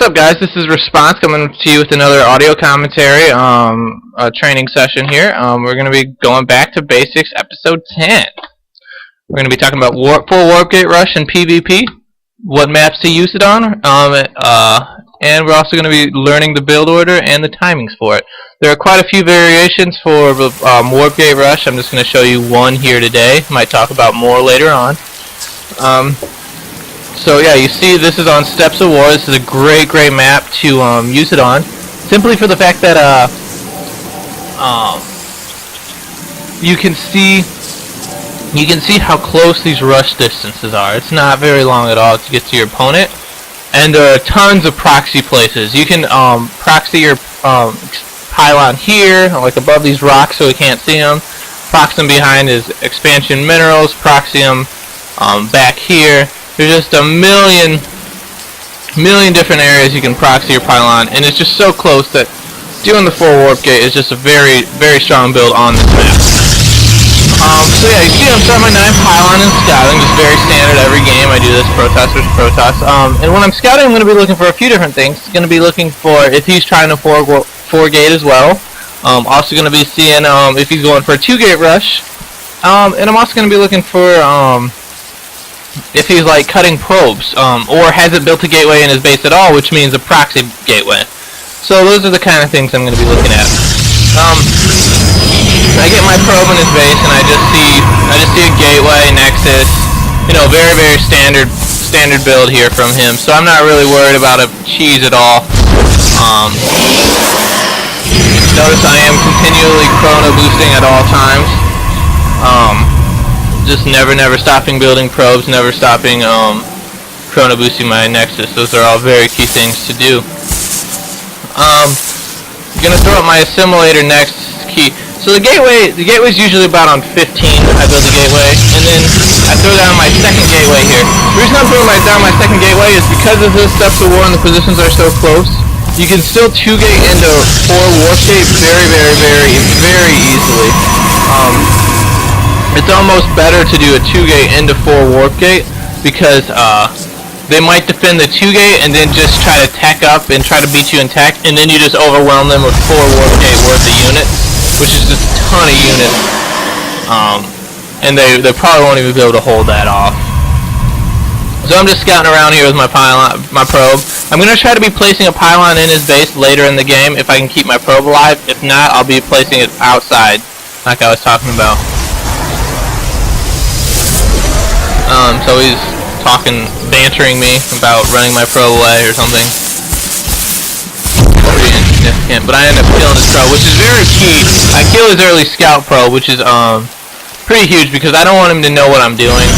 up, guys? This is Response coming to you with another audio commentary training session here. We're going to be going back to basics, episode 10. We're going to be talking about full warp gate rush and PvP, what maps to use it on, and we're also going to be learning the build order and the timings for it. There are quite a few variations for warp gate rush. I'm just going to show you one here today. Might talk about more later on. So yeah, you see this is on Steps of War. This is a great map to use it on, simply for the fact that you can see how close these rush distances are. It's not very long at all to get to your opponent, and there are tons of proxy places. You can proxy your pylon here, like above these rocks, so we can't see them. Proxy them behind his expansion minerals. Proxy them back here. There's just a million different areas you can proxy your pylon, and it's just so close that doing the full warp gate is just a very strong build on this map. So yeah, you see I'm starting my 9 pylon and scouting, just very standard every game. I do this Protoss versus Protoss. And when I'm scouting, I'm going to be looking for a few different things. I'm going to be looking for if he's trying to 4 gate as well. Also going to be seeing if he's going for a 2 gate rush. And I'm also going to be looking for if he's like cutting probes, or hasn't built a gateway in his base at all, which means a proxy gateway. So those are the kind of things I'm going to be looking at. I get my probe in his base, and I just see a gateway, nexus, you know, very standard build here from him. So I'm not really worried about a cheese at all. Notice I am continually chrono boosting at all times. Just never stopping building probes, never stopping chrono boosting my nexus. Those are all very key things to do. I'm gonna throw up my assimilator next key. So the gateway's usually about on 15. I build the gateway, and then I throw down my second gateway here. The reason I'm throwing down my second gateway is because of the Steps of War and the positions are so close. You can still 2 gate into 4 warp gate very easily. It's almost better to do a 2 gate into 4 warp gate, because they might defend the 2 gate and then just try to tech up and try to beat you in tech, and then you just overwhelm them with 4 warp gate worth of units, which is just a ton of units. And they probably won't even be able to hold that off. So I'm just scouting around here with my pylon, my probe. I'm going to try to be placing a pylon in his base later in the game if I can keep my probe alive. If not, I'll be placing it outside, like I was talking about. So he's bantering me about running my probe away or something. Pretty insignificant, but I end up killing his probe, which is very key. I kill his early scout probe, which is pretty huge, because I don't want him to know what I'm doing.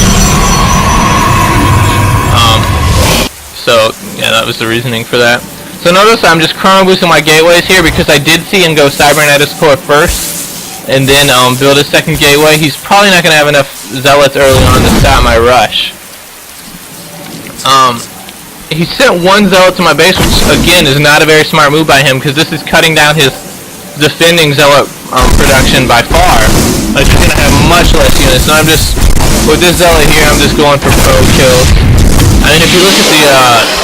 So yeah, that was the reasoning for that. So notice I'm just chrono boosting my gateways here, because I did see him go Cybernetics Core first, and then build a second gateway. He's probably not going to have enough zealots early on to stop my rush. He sent 1 zealot to my base, which again is not a very smart move by him, because this is cutting down his defending zealot production by far. Like, he's going to have much less units. So I'm just, with this zealot here, I'm just going for probe kills. I mean, if you look at the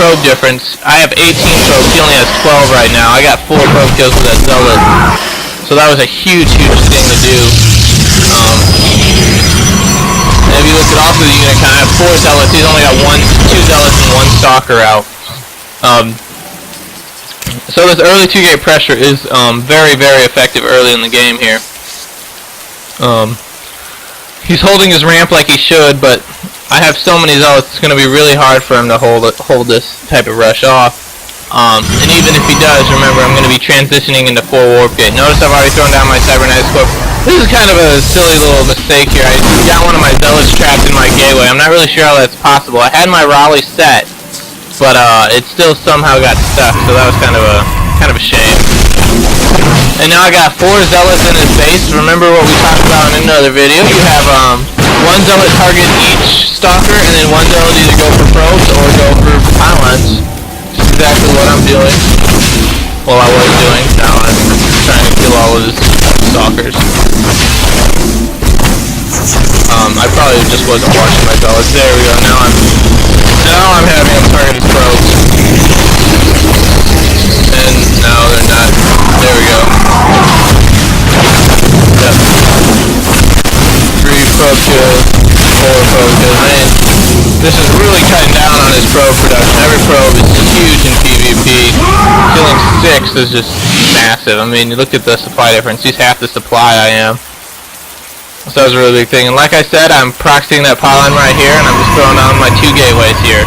probe difference, I have 18 probes, he only has 12 right now. I got 4 probe kills with that zealot. So that was a huge thing to do. And if you look at also the unit count, I have 4 zealots. He's only got 2 zealots and 1 stalker out. So this early 2 gate pressure is very effective early in the game here. He's holding his ramp like he should, but I have so many zealots, it's going to be really hard for him to hold this type of rush off. And even if he does, remember, I'm going to be transitioning into 4 warp gate. Notice I've already thrown down my Cybernetics Core. This is kind of a silly little mistake here. I got one of my zealots trapped in my gateway. I'm not really sure how that's possible. I had my Raleigh set, but it still somehow got stuck, so that was kind of a shame. And now I got 4 zealots in his base. Remember what we talked about in another video. You have 1 zealot target each stalker, and then 1 zealot either go for probes or go for pylons. That's exactly what I'm doing. Well, I was doing. Now I'm trying to kill all of his stalkers. I probably just wasn't watching my zealots. There we go. Now I'm having him target his probes. probe production. Every probe is huge in PvP. Killing 6 is just massive. I mean, you look at the supply difference. He's half the supply I am. So that was a really big thing. And like I said, I'm proxying that pylon right here, and I'm just throwing on my 2 gateways here.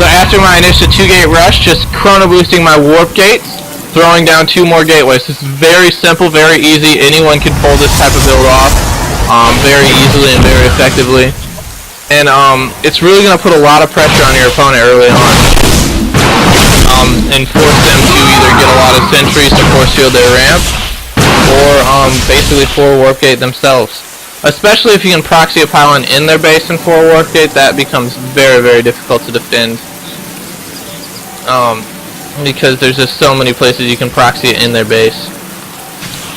So after my initial 2-gate rush, just chrono boosting my warp gates, throwing down 2 more gateways. This is very simple, very easy. Anyone can pull this type of build off very easily and very effectively. And it's really going to put a lot of pressure on your opponent early on. And force them to either get a lot of sentries to force field their ramp, or basically 4 warp gate themselves. Especially if you can proxy a pylon in their base and 4 warp gate, that becomes very, very difficult to defend. Because there's just so many places you can proxy it in their base.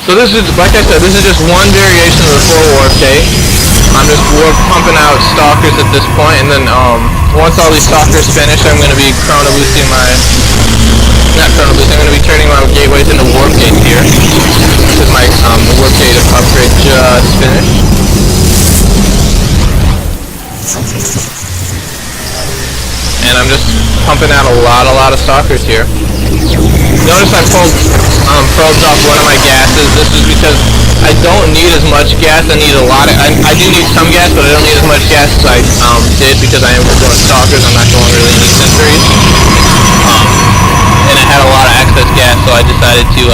So this is, like I said, this is just one variation of the 4 warp gate. I'm just pumping out stalkers at this point, and then once all these stalkers finish, I'm going to be chrono boosting my... Not chrono boosting, I'm going to be turning my gateways into warp gates here. Because my warp gate upgrade just finished. And I'm just pumping out a lot of stalkers here. Notice I pulled probes off one of my gases. This is because I don't need as much gas. I need a lot of... I do need some gas, but I don't need as much gas as I did because I am going stalkers. I'm not going really any sentries. And I had a lot of excess gas, so I decided to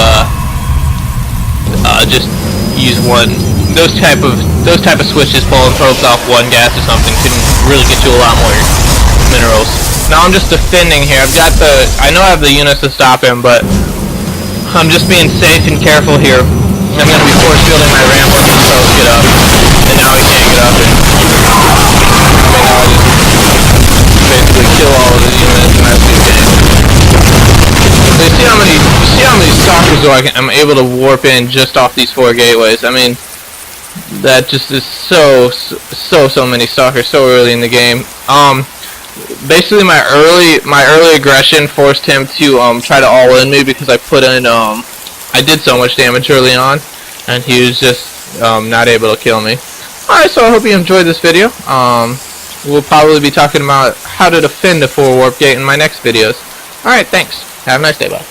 just use one. Those type of switches, pulling probes off one gas or something, can really get you a lot more minerals. Now I'm just defending here. I know I have the units to stop him, but I'm just being safe and careful here. I'm going to be force fielding my ramp once the probes get up, and now he can't get up. And now I just basically kill all of the units, and that's the game. So you see how many stalkers I'm able to warp in just off these 4 gateways. I mean, that just is so many stalkers so early in the game. Basically my early aggression forced him to try to all-in me because I put in I did so much damage early on, and he was just not able to kill me. Alright, so I hope you enjoyed this video. We'll probably be talking about how to defend a 4 warp gate in my next videos. Alright, thanks. Have a nice day, bye.